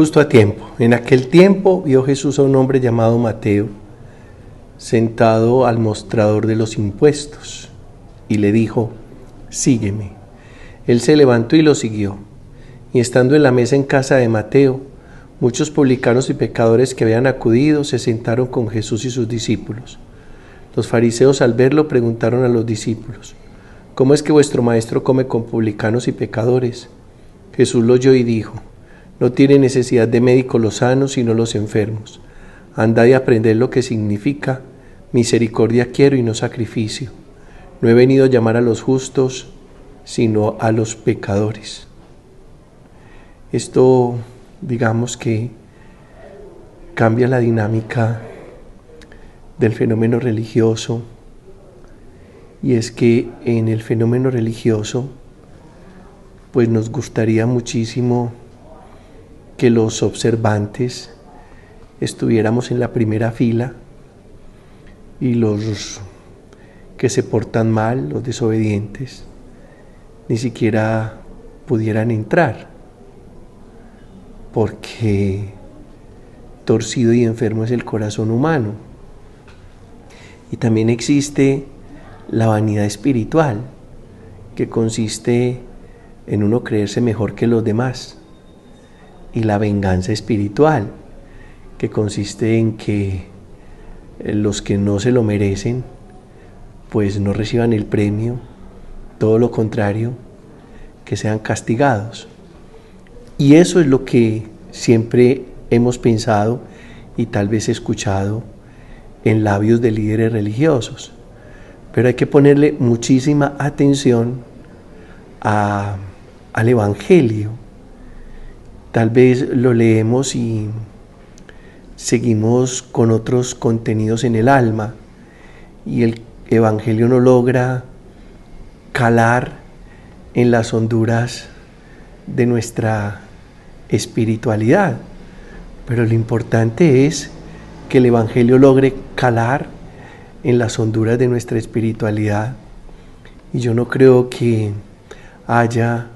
Justo a tiempo. En aquel tiempo vio Jesús a un hombre llamado Mateo sentado al mostrador de los impuestos y le dijo: sígueme. Él se levantó y lo siguió. Y estando en la mesa en casa de Mateo, muchos publicanos y pecadores que habían acudido se sentaron con Jesús y sus discípulos. Los fariseos, al verlo, preguntaron a los discípulos: ¿cómo es que vuestro maestro come con publicanos y pecadores? Jesús lo oyó y dijo: no tiene necesidad de médicos los sanos, sino los enfermos. Andad y aprended lo que significa: misericordia quiero y no sacrificio. No he venido a llamar a los justos, sino a los pecadores. Esto, digamos que cambia la dinámica del fenómeno religioso, y es que en el fenómeno religioso pues nos gustaría muchísimo que los observantes estuviéramos en la primera fila y los que se portan mal, los desobedientes, ni siquiera pudieran entrar, porque torcido y enfermo es el corazón humano. Y también existe la vanidad espiritual, que consiste en uno creerse mejor que los demás, y la venganza espiritual, que consiste en que los que no se lo merecen pues no reciban el premio, todo lo contrario, que sean castigados. Y eso es lo que siempre hemos pensado y tal vez escuchado en labios de líderes religiosos, pero hay que ponerle muchísima atención al Evangelio. Tal vez lo leemos y seguimos con otros contenidos en el alma, y el Evangelio no logra calar en las honduras de nuestra espiritualidad. Pero lo importante es que el Evangelio logre calar en las honduras de nuestra espiritualidad. Y yo no creo que haya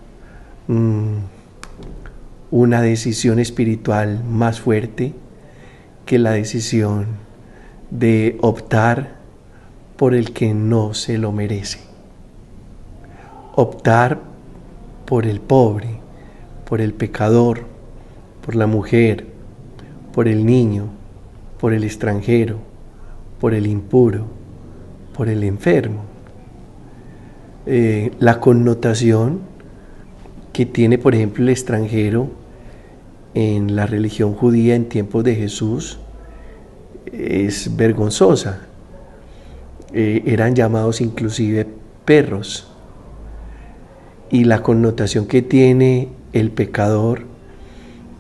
una decisión espiritual más fuerte que la decisión de optar por el que no se lo merece. Optar por el pobre, por el pecador, por la mujer, por el niño, por el extranjero, por el impuro, por el enfermo. La connotación que tiene, por ejemplo, el extranjero en la religión judía en tiempos de Jesús es vergonzosa. Eran llamados inclusive perros. Y la connotación que tiene el pecador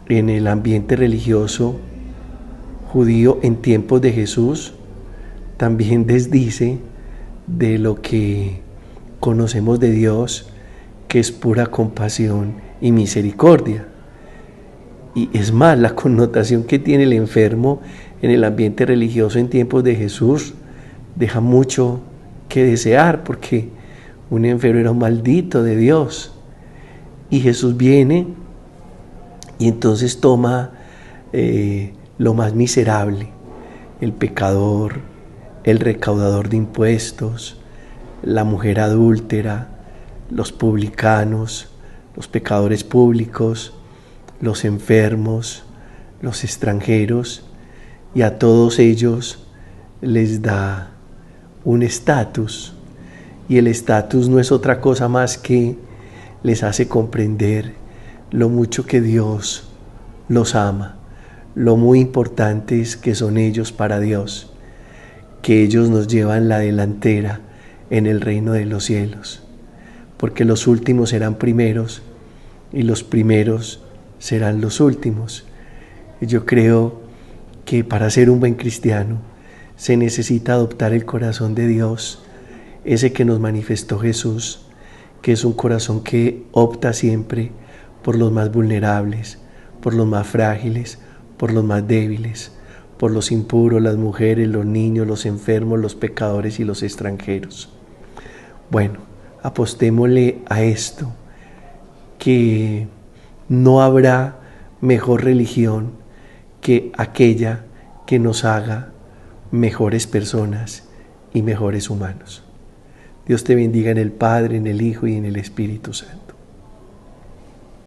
en el ambiente religioso judío en tiempos de Jesús también desdice de lo que conocemos de Dios, que es pura compasión y misericordia. Y es más, la connotación que tiene el enfermo en el ambiente religioso en tiempos de Jesús deja mucho que desear, porque un enfermo era un maldito de Dios. Y Jesús viene y entonces toma lo más miserable: el pecador, el recaudador de impuestos, la mujer adúltera, los publicanos, los pecadores públicos, los enfermos, los extranjeros, y a todos ellos les da un estatus, y el estatus no es otra cosa más que les hace comprender lo mucho que Dios los ama, lo muy importantes que son ellos para Dios, que ellos nos llevan la delantera en el reino de los cielos, porque los últimos serán primeros y los primeros serán los últimos. Y yo creo que para ser un buen cristiano se necesita adoptar el corazón de Dios, ese que nos manifestó Jesús, que es un corazón que opta siempre por los más vulnerables, por los más frágiles, por los más débiles, por los impuros, las mujeres, los niños, los enfermos, los pecadores y los extranjeros. Bueno, apostémosle a esto, que no habrá mejor religión que aquella que nos haga mejores personas y mejores humanos. Dios te bendiga en el Padre, en el Hijo y en el Espíritu Santo.